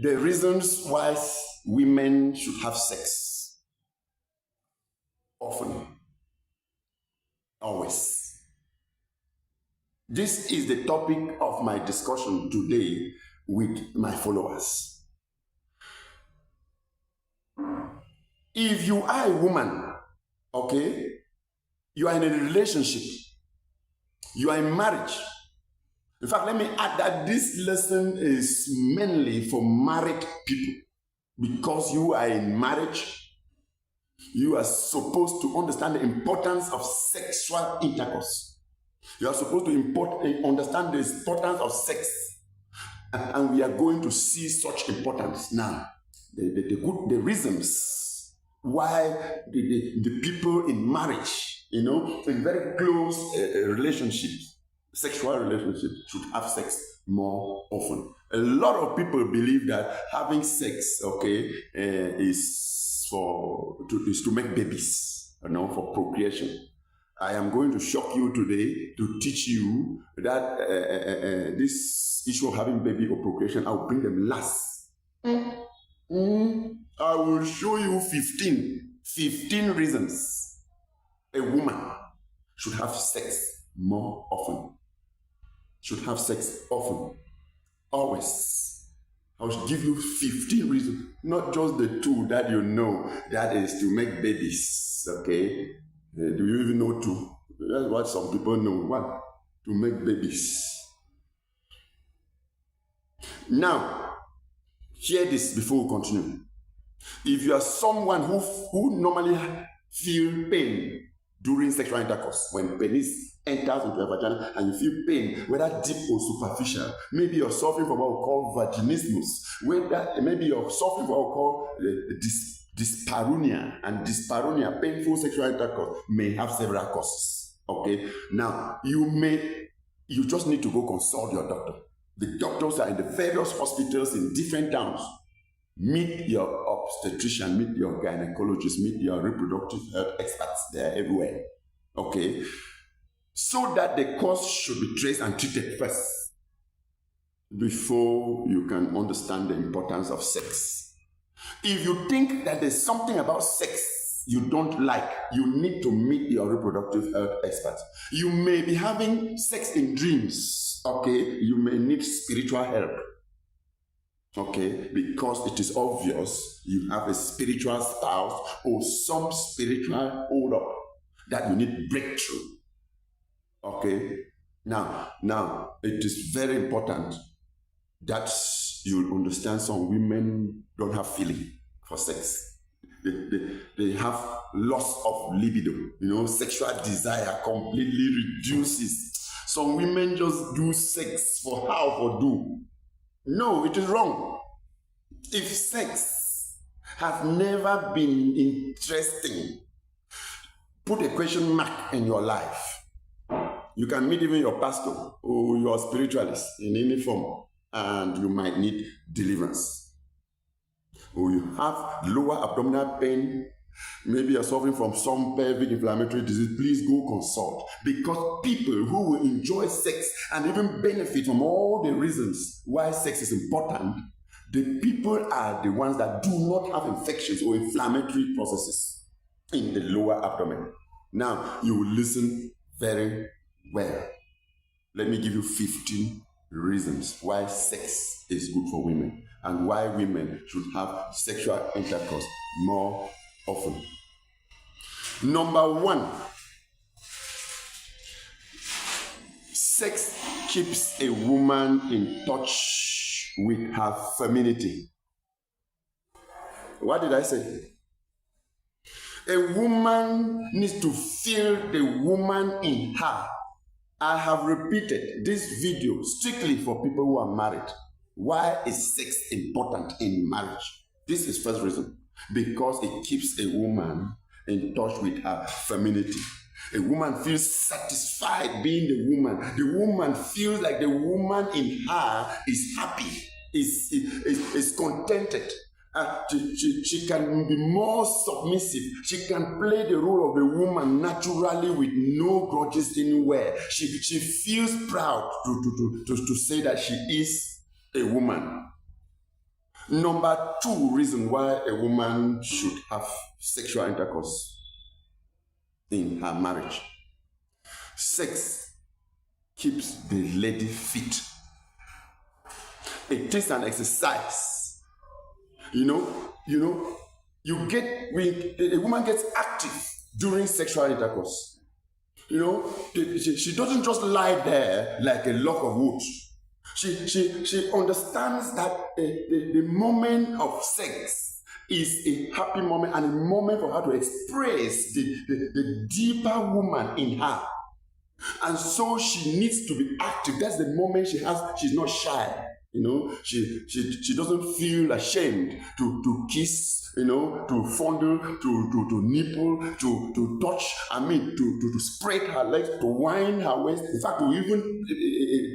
the reasons why women should have sex often, always. This is the topic of my discussion today with my followers. If you are a woman, okay, you are in a relationship, you are in marriage. In fact, let me add that this lesson is mainly for married people, because you are in marriage. You are supposed to understand the importance of sexual intercourse. You are supposed to understand the importance of sex. And we are going to see such importance now. The reasons why the people in marriage, in very close relationships, sexual relationships, should have sex more often. A lot of people believe that having sex, is to make babies, for procreation. I am going to shock you today to teach you that this issue of having baby or procreation, I will bring them last. I will show you 15 reasons a woman should have sex more often. Should have sex often. Always. I will give you 15 reasons, not just the two that you know, that is to make babies, okay? Do you even know two? That's what some people know. What? To make babies. Now, hear this before we continue. If you are someone who normally feel pain during sexual intercourse, when penis enters into your vagina and you feel pain, whether deep or superficial, maybe you're suffering from what we call vaginismus, maybe you're suffering from what we call dyspareunia, and dyspareunia, painful sexual intercourse, may have several causes. Okay, now you just need to go consult your doctor. The doctors are in the various hospitals in different towns. Meet your obstetrician, meet your gynecologist, meet your reproductive health experts. They're everywhere. Okay, so that the cause should be traced and treated first before you can understand the importance of sex. If you think that there's something about sex you don't like, you need to meet your reproductive health experts. You may be having sex in dreams, okay? You may need spiritual help, okay? Because it is obvious you have a spiritual spouse or some spiritual hold up that you need breakthrough, okay? Now, it is very important that you understand some women don't have feeling for sex. They have loss of libido. Sexual desire completely reduces. Some women just do sex for do. No, it is wrong. If sex has never been interesting, put a question mark in your life. You can meet even your pastor or your spiritualist in any form, and you might need deliverance. Or you have lower abdominal pain, maybe you're suffering from some pelvic inflammatory disease, please go consult. Because people who will enjoy sex and even benefit from all the reasons why sex is important, the people are the ones that do not have infections or inflammatory processes in the lower abdomen. Now, you will listen very well. Let me give you 15 reasons why sex is good for women and why women should have sexual intercourse more often. Number 1, sex keeps a woman in touch with her femininity. What did I say? A woman needs to feel the woman in her. I have repeated this video strictly for people who are married. Why is sex important in marriage? This is first reason. Because it keeps a woman in touch with her femininity. A woman feels satisfied being the woman. The woman feels like the woman in her is happy, is contented. She can be more submissive. She can play the role of the woman naturally with no grudges anywhere. She feels proud to say that she is a woman. Number 2 reason why a woman should have sexual intercourse in her marriage. Sex keeps the lady fit. It is an exercise. A woman gets active during sexual intercourse. She doesn't just lie there like a log of wood. She understands that the moment of sex is a happy moment and a moment for her to express the deeper woman in her. And so she needs to be active. That's the moment she's not shy. She doesn't feel ashamed to kiss, to fondle, to nipple, to touch, to spread her legs, to wind her waist. In fact, to even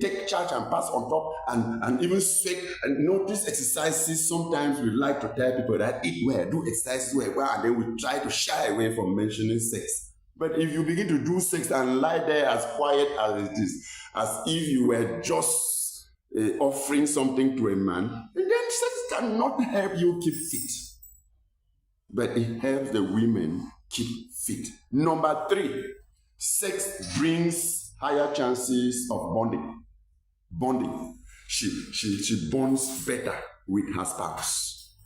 take charge and pass on top and even sweat. And these exercises, sometimes we like to tell people that eat well, do exercises well, and then we try to shy away from mentioning sex. But if you begin to do sex and lie there as quiet as it is, as if you were just offering something to a man, then sex cannot help you keep fit. But it helps the women keep fit. Number 3, sex brings higher chances of bonding. She bonds better with her spouse.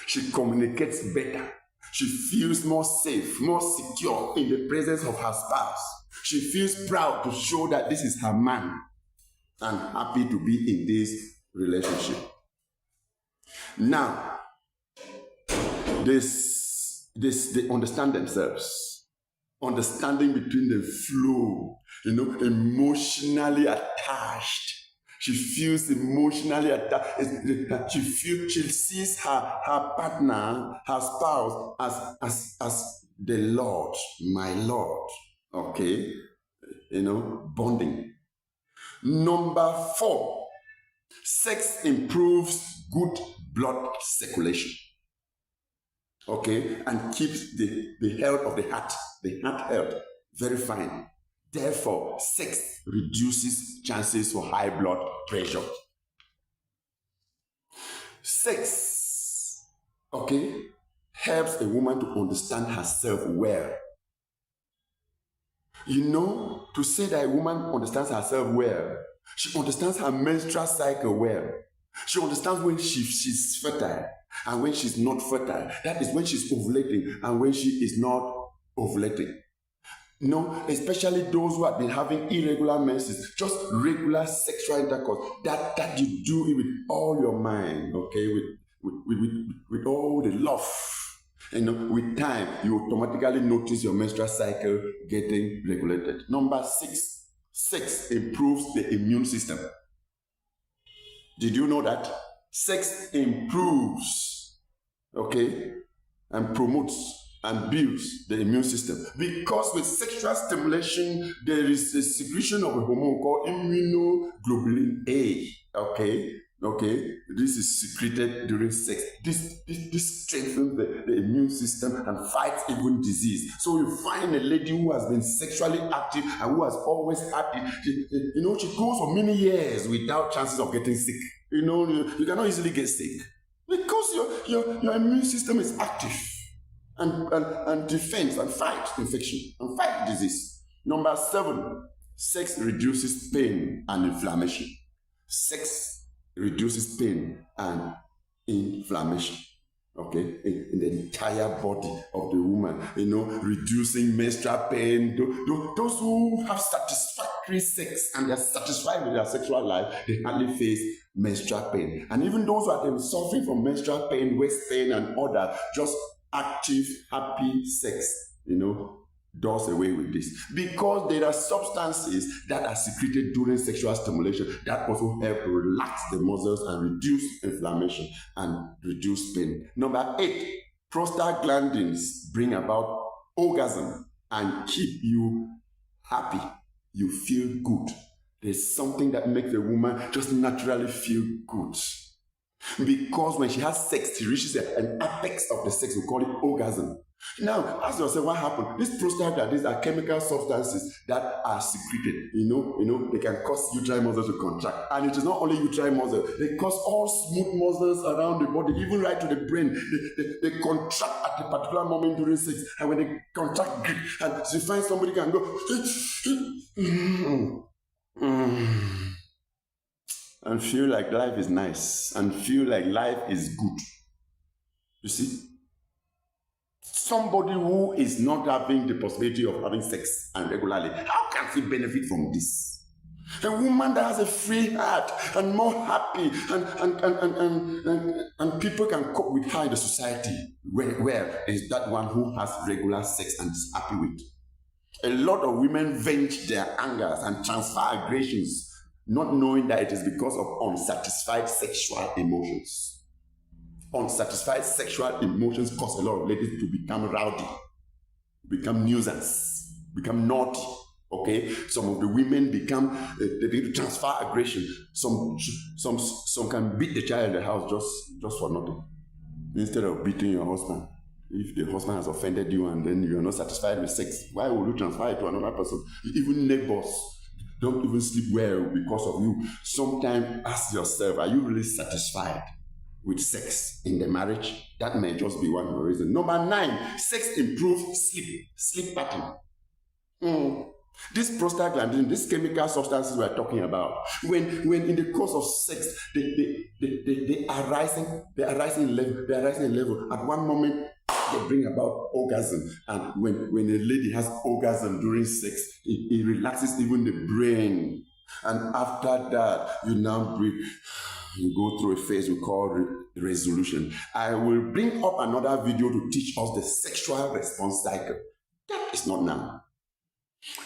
She communicates better. She feels more safe, more secure in the presence of her spouse. She feels proud to show that this is her man and happy to be in this relationship. Now, they understand themselves. Understanding between the flow, emotionally attached. She feels emotionally attached. She sees her partner, her spouse, as the Lord, my Lord. Okay? Bonding. Number 4, sex improves good blood circulation. Okay? And keeps the health of the heart health very fine. Therefore, sex reduces chances for high blood pressure. Sex, helps a woman to understand herself well. To say that a woman understands herself well, she understands her menstrual cycle well. She understands when she's fertile and when she's not fertile. That is when she's ovulating and when she is not ovulating. Especially those who have been having irregular menses, just regular sexual intercourse, that you do it with all your mind, with all the love. With time, you automatically notice your menstrual cycle getting regulated. Number 6, sex improves the immune system. Did you know that? Sex improves, and promotes and builds the immune system. Because with sexual stimulation, there is a secretion of a hormone called immunoglobulin A. This is secreted during sex. This strengthens the immune system and fights even disease. So you find a lady who has been sexually active and who has always active. She goes for many years without chances of getting sick. You cannot easily get sick because your immune system is active. And defends and fights infection and fight disease. Number 7, sex reduces pain and inflammation. Sex reduces pain and inflammation. In the entire body of the woman, reducing menstrual pain. Those who have satisfactory sex and they're satisfied with their sexual life, they hardly face menstrual pain. And even those who have been suffering from menstrual pain, waist pain, and other, just active, happy sex, does away with this. Because there are substances that are secreted during sexual stimulation that also help relax the muscles and reduce inflammation and reduce pain. Number 8, prostaglandins bring about orgasm and keep you happy. You feel good. There's something that makes a woman just naturally feel good. Because when she has sex, she reaches an apex of the sex. We call it orgasm. Now, ask yourself what happened. These prostaglandins are chemical substances that are secreted. They can cause uterine muscles to contract. And it is not only uterine muscles, they cause all smooth muscles around the body, even right to the brain. They contract at a particular moment during sex. And when they contract, and you find somebody can go and feel like life is nice and feel like life is good. You see? Somebody who is not having the possibility of having sex and regularly, how can he benefit from this? A woman that has a free heart and more happy and people can cope with her in the society, where is that one who has regular sex and is happy with? A lot of women vent their angers and transfer aggressions, not knowing that it is because of unsatisfied sexual emotions. Unsatisfied sexual emotions cause a lot of ladies to become rowdy, become nuisance, become naughty. Okay, some of the women they begin to transfer aggression. Some can beat the child in the house just for nothing, instead of beating your husband. If the husband has offended you and then you are not satisfied with sex, why would you transfer it to another person? Even neighbors don't even sleep well because of you. Sometimes ask yourself, are you really satisfied with sex in the marriage? That may just be one reason. Number 9, sex improves sleep pattern. This prostaglandin, these chemical substances we are talking about, when in the course of sex, they are rising in level. At one moment, they bring about orgasm, and when a lady has orgasm during sex, it relaxes even the brain. And after that, you now breathe. You go through a phase we call resolution. I will bring up another video to teach us the sexual response cycle. That is not now.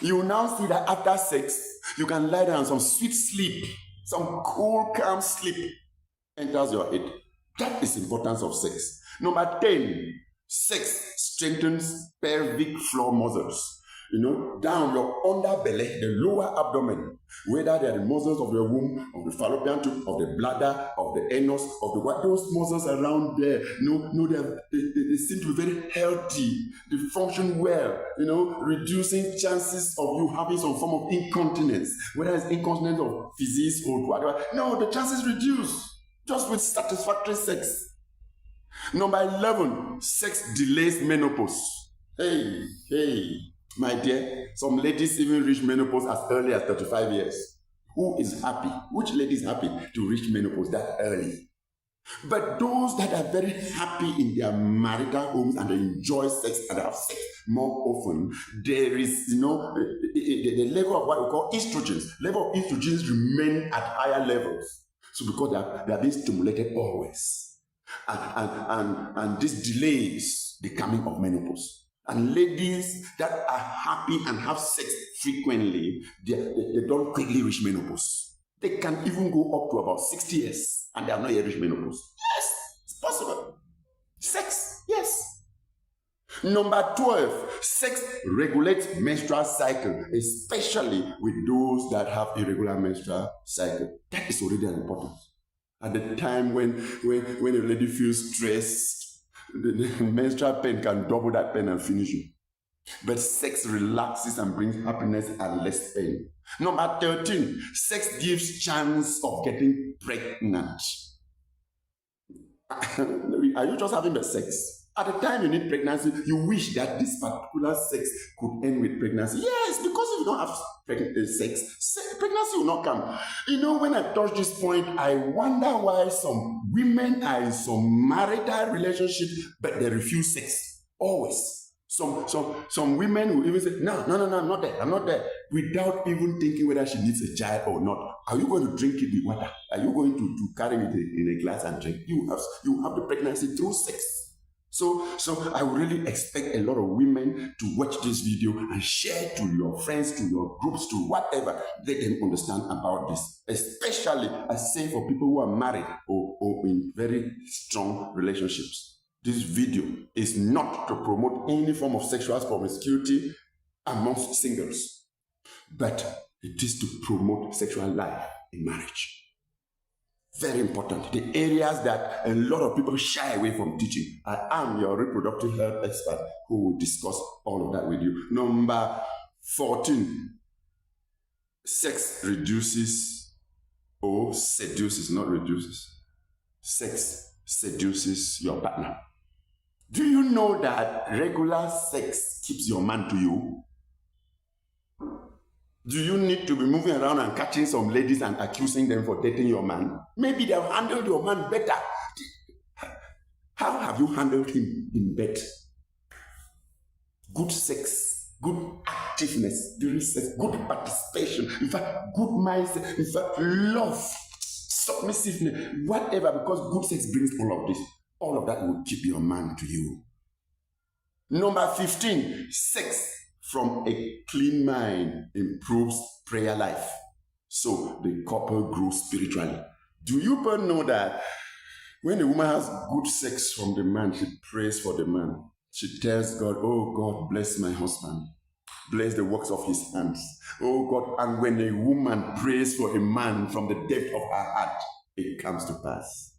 You will now see that after sex, you can lie down, some sweet sleep, some cool, calm sleep enters your head. That is the importance of sex. Number 10, sex strengthens pelvic floor muscles. Down your underbelly, the lower abdomen, whether they are the muscles of the womb, of the fallopian tube, of the bladder, of the anus, of those muscles around there, they seem to be very healthy. They function well, reducing chances of you having some form of incontinence, whether it's incontinence of physics or whatever. No, the chances reduce just with satisfactory sex. Number 11, sex delays menopause. Hey. My dear, some ladies even reach menopause as early as 35 years. Who is happy? Which lady is happy to reach menopause that early? But those that are very happy in their marital homes and they enjoy sex and have sex more often, there is, the level of what we call estrogens. Level of estrogens remain at higher levels. So because they are being stimulated always. And this delays the coming of menopause. And ladies that are happy and have sex frequently, they don't quickly reach menopause. They can even go up to about 60 years and they have not yet reached menopause. Yes, it's possible. Sex, yes. Number 12, sex regulates menstrual cycle, especially with those that have irregular menstrual cycle. That is already an importance. At the time when a lady feels stressed, the menstrual pain can double that pain and finish you. But sex relaxes and brings happiness and less pain. Number 13, sex gives chance of getting pregnant. Are you just having the sex? At the time you need pregnancy, you wish that this particular sex could end with pregnancy. Yes, because if you don't have sex, pregnancy will not come. When I touch this point, I wonder why some women are in some marital relationship, but they refuse sex. Always. Some women will even say, no, I'm not there, without even thinking whether she needs a child or not. Are you going to drink it with water? Are you going to carry it in a glass and drink? You have the pregnancy through sex. So I would really expect a lot of women to watch this video and share to your friends, to your groups, to whatever. Let them understand about this. Especially, I say, for people who are married or in very strong relationships. This video is not to promote any form of sexual promiscuity amongst singles, but it is to promote sexual life in marriage. Very important. The areas that a lot of people shy away from teaching. I am your reproductive health expert who will discuss all of that with you. Number 14. Sex reduces or seduces, not reduces. Sex seduces your partner. Do you know that regular sex keeps your man to you? Do you need to be moving around and catching some ladies and accusing them for dating your man? Maybe they'll handle your man better. How have you handled him in bed? Good sex, good activeness during sex, good participation, in fact, good mindset, in fact, love, submissiveness, whatever, because good sex brings all of this. All of that will keep your man to you. Number 15, sex from a clean mind improves prayer life. So the couple grows spiritually. Do you know that when a woman has good sex from the man, she prays for the man. She tells God, oh God, bless my husband. Bless the works of his hands. Oh God, and when a woman prays for a man from the depth of her heart, it comes to pass.